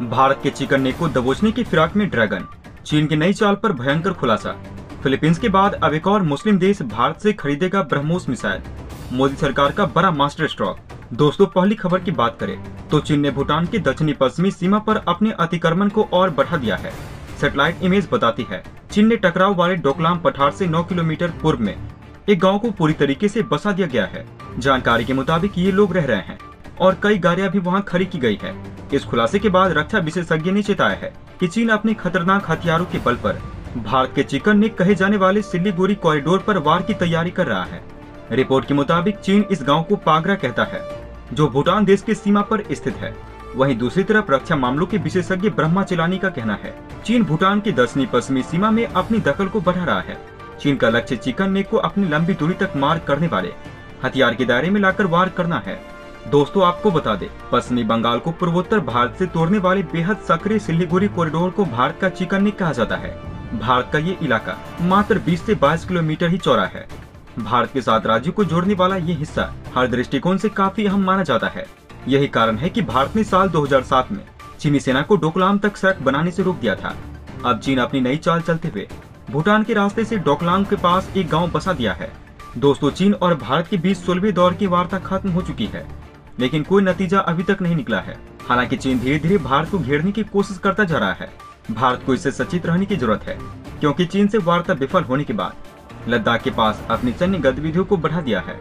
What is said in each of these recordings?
भारत के chicken neck को दबोचने की फिराक में ड्रैगन, चीन की नई चाल पर भयंकर खुलासा। फिलीपींस के बाद अब एक और मुस्लिम देश भारत से खरीदेगा ब्रह्मोस मिसाइल, मोदी सरकार का बड़ा मास्टर स्ट्रोक। दोस्तों, पहली खबर की बात करें तो चीन ने भूटान की दक्षिणी पश्चिमी सीमा पर अपने अतिक्रमण को और बढ़ा दिया है। सैटेलाइट इमेज बताती है चीन ने टकराव वाले डोकलाम पठार से 9 किलोमीटर पूर्व में एक गांव को पूरी तरीके से बसा दिया गया है। जानकारी के मुताबिक ये लोग रह रहे हैं और कई गाड़ियां भी वहां खड़ी की गई है। इस खुलासे के बाद रक्षा विशेषज्ञ ने चेताया है कि चीन अपने खतरनाक हथियारों के बल पर भारत के चिकन नेक कहे जाने वाले सिलीगुड़ी कॉरिडोर पर वार की तैयारी कर रहा है। रिपोर्ट के मुताबिक चीन इस गांव को पागरा कहता है, जो भूटान देश के सीमा पर स्थित है। वहीं दूसरी तरफ रक्षा मामलों के विशेषज्ञ ब्रह्मा चिलानी का कहना है चीन भूटान की दक्षिणी पश्चिमी सीमा में अपनी दखल को बढ़ा रहा है। चीन का लक्ष्य चिकन नेक को अपनी लंबी दूरी तक मार करने वाले हथियार के दायरे में लाकर वार करना है। दोस्तों, आपको बता दें, पश्चिमी बंगाल को पूर्वोत्तर भारत से तोड़ने वाले बेहद सक्रिय सिलीगुड़ी कॉरिडोर को भारत का चिकन नेक कहा जाता है। भारत का ये इलाका मात्र 20 से 22 किलोमीटर ही चौड़ा है। भारत के 7 राज्यों को जोड़ने वाला ये हिस्सा हर दृष्टिकोण से काफी अहम माना जाता है। यही कारण है कि भारत ने साल 2007 में चीनी सेना को डोकलाम तक सड़क बनाने से रोक दिया था। अब चीन अपनी नई चाल चलते हुए भूटान के रास्ते से डोकलाम के पास एक गांव बसा दिया है। दोस्तों, चीन और भारत के बीच 16वें दौर की वार्ता खत्म हो चुकी है, लेकिन कोई नतीजा अभी तक नहीं निकला है। हालांकि चीन धीरे धीरे भारत को घेरने की कोशिश करता जा रहा है। भारत को इससे सचेत रहने की जरूरत है, क्योंकि चीन से वार्ता विफल होने के बाद लद्दाख के पास अपनी सैन्य गतिविधियों को बढ़ा दिया है।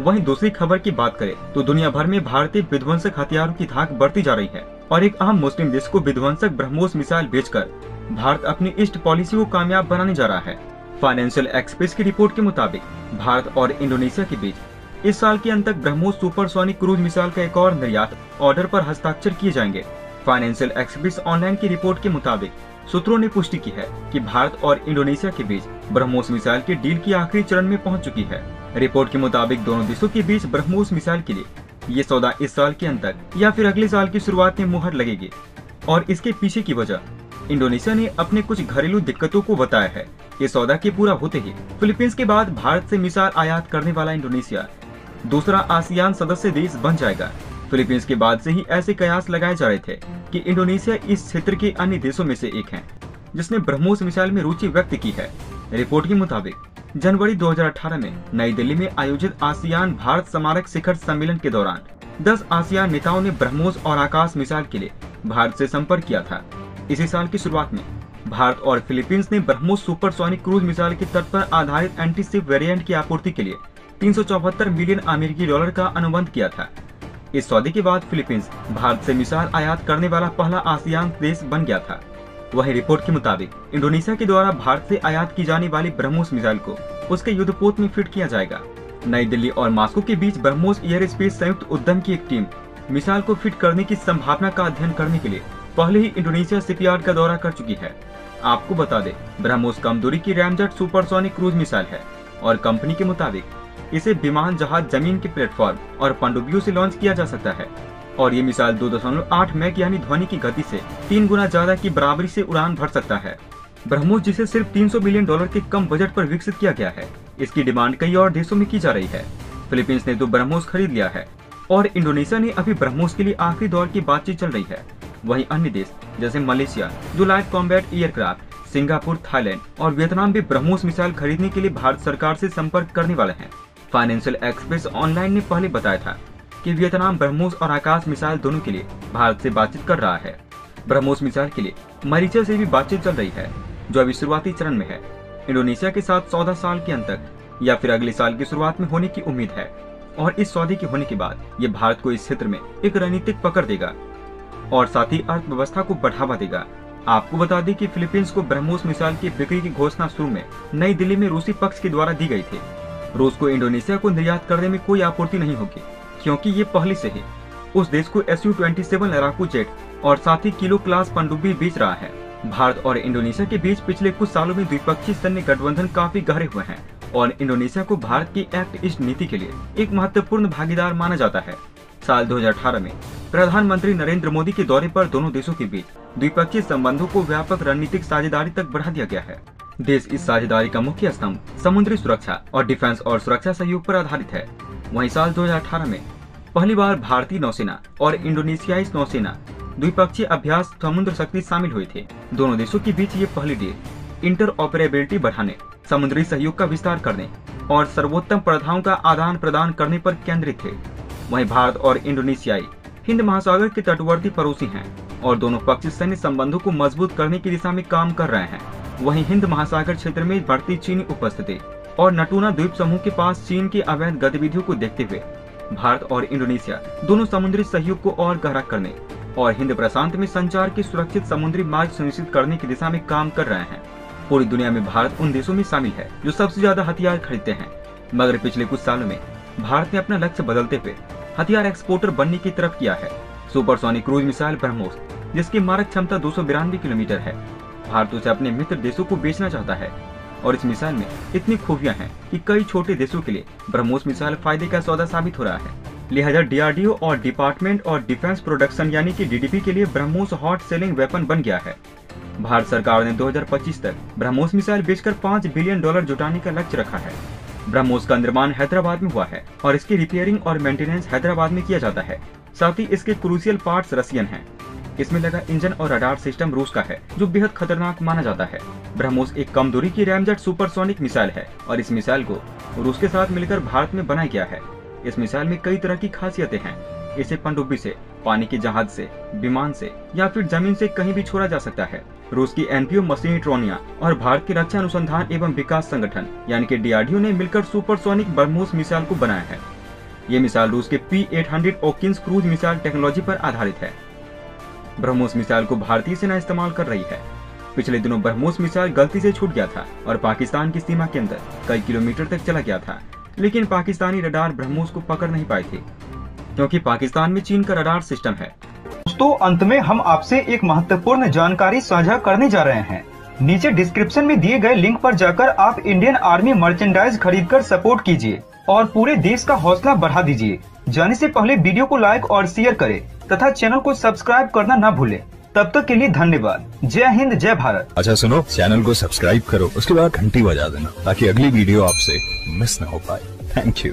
वहीं दूसरी खबर की बात करें तो दुनिया भर में भारतीय विध्वंसक हथियारों की धाक बढ़ती जा रही है और एक अहम मुस्लिम देश को विध्वंसक ब्रह्मोस मिसाइल बेचकर भारत अपनी ईस्ट पॉलिसी को कामयाब बनाने जा रहा है। फाइनेंशियल एक्सप्रेस की रिपोर्ट के मुताबिक भारत और इंडोनेशिया के बीच इस साल के अंत तक ब्रह्मोस सुपरसोनिक क्रूज मिसाइल का एक और निर्यात ऑर्डर पर हस्ताक्षर किए जाएंगे। फाइनेंशियल एक्सप्रेस ऑनलाइन की रिपोर्ट के मुताबिक सूत्रों ने पुष्टि की है कि भारत और इंडोनेशिया के बीच ब्रह्मोस मिसाइल के डील की आखिरी चरण में पहुंच चुकी है। रिपोर्ट के मुताबिक दोनों देशों के बीच ब्रह्मोस मिसाइल के लिए ये सौदा इस साल के अंत तक या फिर अगले साल की शुरुआत में मुहर लगेगी। और इसके पीछे की वजह इंडोनेशिया ने अपने कुछ घरेलू दिक्कतों को बताया है। इस सौदा के पूरा होते ही फिलीपींस के बाद भारत से मिसाइल आयात करने वाला इंडोनेशिया दूसरा आसियान सदस्य देश बन जाएगा। फिलीपींस के बाद से ही ऐसे कयास लगाए जा रहे थे कि इंडोनेशिया इस क्षेत्र के अन्य देशों में से एक है जिसने ब्रह्मोस मिसाइल में रुचि व्यक्त की है। रिपोर्ट के मुताबिक जनवरी 2018 में नई दिल्ली में आयोजित आसियान भारत स्मारक शिखर सम्मेलन के दौरान 10 आसियान नेताओं ने ब्रह्मोस और आकाश मिसाइल के लिए भारत से संपर्क किया था। इसी साल की शुरुआत में भारत और फिलीपींस ने ब्रह्मोस सुपरसोनिक क्रूज मिसाइल के तट पर आधारित एंटी शिप वेरिएंट की आपूर्ति के लिए 374 मिलियन अमेरिकी डॉलर का अनुबंध किया था। इस सौदे के बाद फिलीपींस भारत से मिसाइल आयात करने वाला पहला आसियान देश बन गया था। वहीं रिपोर्ट के मुताबिक इंडोनेशिया के द्वारा भारत से आयात की जाने वाली ब्रह्मोस मिसाइल को उसके युद्धपोत में फिट किया जाएगा। नई दिल्ली और मॉस्को के बीच ब्रह्मोस एयर स्पेस संयुक्त उद्यम की एक टीम मिसाइल को फिट करने की संभावना का अध्ययन करने के लिए पहले ही इंडोनेशिया शिपयार्ड का दौरा कर चुकी है। आपको बता दें, ब्रह्मोस कम दूरी की रैमजेट सुपरसोनिक क्रूज मिसाइल है और कंपनी के मुताबिक इसे विमान, जहाज, जमीन के प्लेटफॉर्म और पनडुब्बियों से लॉन्च किया जा सकता है और ये मिसाइल 2.8 मैक यानी ध्वनि की गति से 3 गुना ज्यादा की बराबरी से उड़ान भर सकता है। ब्रह्मोस, जिसे सिर्फ 300 मिलियन डॉलर के कम बजट पर विकसित किया गया है, इसकी डिमांड कई और देशों में की जा रही है। फिलीपींस ने तो ब्रह्मोस खरीद लिया है और इंडोनेशिया ने अभी ब्रह्मोस के लिए आखिरी दौर की बातचीत चल रही है। वहीं अन्य देश जैसे मलेशिया, जो light combat aircraft, Singapore, Thailand और वियतनाम भी ब्रह्मोस मिसाइल खरीदने के लिए भारत सरकार से संपर्क करने वाले हैं। फाइनेंशियल एक्सप्रेस ऑनलाइन ने पहले बताया था कि वियतनाम ब्रह्मोस और आकाश मिसाइल दोनों के लिए भारत से बातचीत कर रहा है। ब्रह्मोस मिसाइल के लिए मरीचा से भी बातचीत चल रही है, जो अभी शुरुआती चरण में है। इंडोनेशिया के साथ सौदा साल के अंत तक या फिर अगले साल की शुरुआत में होने की उम्मीद है और इस सौदे के होने के बाद ये भारत को इस क्षेत्र में एक रणनीतिक पकड़ देगा और साथ ही अर्थव्यवस्था को बढ़ावा देगा। आपको बता दें कि फिलीपींस को ब्रह्मोस मिसाइल की बिक्री की घोषणा शुरू में नई दिल्ली में रूसी पक्ष के द्वारा दी गई थी। रूस को इंडोनेशिया को निर्यात करने में कोई आपूर्ति नहीं होगी, क्योंकि ये पहले से ही उस देश को Su-27 लड़ाकू जेट और साथ ही किलो क्लास पनडुब्बी बेच रहा है। भारत और इंडोनेशिया के बीच पिछले कुछ सालों में द्विपक्षीय सैन्य गठबंधन काफी गहरे हुए हैं और इंडोनेशिया को भारत की एक्ट ईस्ट नीति के लिए एक महत्वपूर्ण भागीदार माना जाता है। साल 2018 में प्रधानमंत्री नरेंद्र मोदी के दौरे पर दोनों देशों के बीच द्विपक्षीय संबंधों को व्यापक रणनीतिक साझेदारी तक बढ़ा दिया गया है। देश इस साझेदारी का मुख्य स्तंभ समुद्री सुरक्षा और डिफेंस और सुरक्षा सहयोग पर आधारित है। वहीं साल 2018 में पहली बार भारतीय नौसेना और इंडोनेशियाई नौसेना द्विपक्षीय अभ्यास समुद्र शक्ति शामिल हुए थे। दोनों देशों के बीच ये पहली डील इंटरऑपरेबिलिटी बढ़ाने, समुद्री सहयोग का विस्तार करने और सर्वोत्तम प्रथाओं का आदान प्रदान करने पर केंद्रित थे। वहीं भारत और इंडोनेशियाई हिंद महासागर के तटवर्ती पड़ोसी हैं और दोनों पक्ष सैन्य संबंधों को मजबूत करने की दिशा में काम कर रहे हैं। वहीं हिंद महासागर क्षेत्र में बढ़ती चीनी उपस्थिति और नटूना द्वीप समूह के पास चीन की अवैध गतिविधियों को देखते हुए भारत और इंडोनेशिया दोनों समुद्री सहयोग को और गहरा करने और हिंद प्रशांत में संचार के सुरक्षित समुद्री मार्ग सुनिश्चित करने की दिशा में काम कर रहे हैं। पूरी दुनिया में भारत उन देशों में शामिल है जो सबसे ज्यादा हथियार खरीदते हैं, मगर पिछले कुछ सालों में भारत ने अपना लक्ष्य बदलते हुए हथियार एक्सपोर्टर बनने की तरफ किया है। सुपरसोनिक क्रूज मिसाइल ब्रह्मोस, जिसकी मारक क्षमता 292 किलोमीटर है, भारत उसे अपने मित्र देशों को बेचना चाहता है और इस मिसाइल में इतनी खूबियां हैं कि कई छोटे देशों के लिए ब्रह्मोस मिसाइल फायदे का सौदा साबित हो रहा है। लिहाजा डीआरडीओ और डिपार्टमेंट और डिफेंस प्रोडक्शन यानी कि डीडीपी के लिए ब्रह्मोस हॉट सेलिंग वेपन बन गया है। भारत सरकार ने 2025 तक ब्रह्मोस मिसाइल बेचकर $5 बिलियन जुटाने का लक्ष्य रखा है। ब्रह्मोस का निर्माण हैदराबाद में हुआ है और इसकी रिपेयरिंग और मेंटेनेंस हैदराबाद में किया जाता है। साथ ही इसके क्रूशियल पार्ट्स रशियन हैं। इसमें लगा इंजन और रडार सिस्टम रूस का है, जो बेहद खतरनाक माना जाता है। ब्रह्मोस एक कम दूरी की रैमजेट सुपरसोनिक मिसाइल है और इस मिसाइल को रूस के साथ मिलकर भारत में बनाया गया है। इस मिसाइल में कई तरह की खासियतें हैं। इसे पनडुब्बी से, पानी के जहाज से, विमान से या फिर जमीन से कहीं भी छोड़ा जा सकता है। रूस की एनपीओ मशीनिट्रोनिया और भारत के रक्षा अनुसंधान एवं विकास संगठन यानी कि डीआरडीओ ने मिलकर सुपरसोनिक ब्रह्मोस मिसाइल को बनाया है। ये मिसाइल रूस के P-800 ओकिंस क्रूज मिसाइल टेक्नोलॉजी पर आधारित है। ब्रह्मोस मिसाइल को भारतीय सेना इस्तेमाल कर रही है। पिछले दिनों ब्रह्मोस मिसाइल गलती से छूट गया था और पाकिस्तान की सीमा के अंदर कई किलोमीटर तक चला गया था, लेकिन पाकिस्तानी रडार ब्रह्मोस को पकड़ नहीं पाए थे क्योंकि पाकिस्तान में चीन का रडार सिस्टम है। दोस्तों, अंत में हम आपसे एक महत्वपूर्ण जानकारी साझा करने जा रहे हैं। नीचे डिस्क्रिप्शन में दिए गए लिंक पर जाकर आप इंडियन आर्मी मर्चेंडाइज खरीदकर सपोर्ट कीजिए और पूरे देश का हौसला बढ़ा दीजिए। जाने से पहले वीडियो को लाइक और शेयर करें तथा चैनल को सब्सक्राइब करना न भूलें। तब तक के लिए धन्यवाद। जय हिंद, जय भारत। अच्छा सुनो, चैनल को सब्सक्राइब करो, उसके बाद घंटी बजा देना ताकि अगली वीडियो आपसे मिस न हो पाए। Thank you.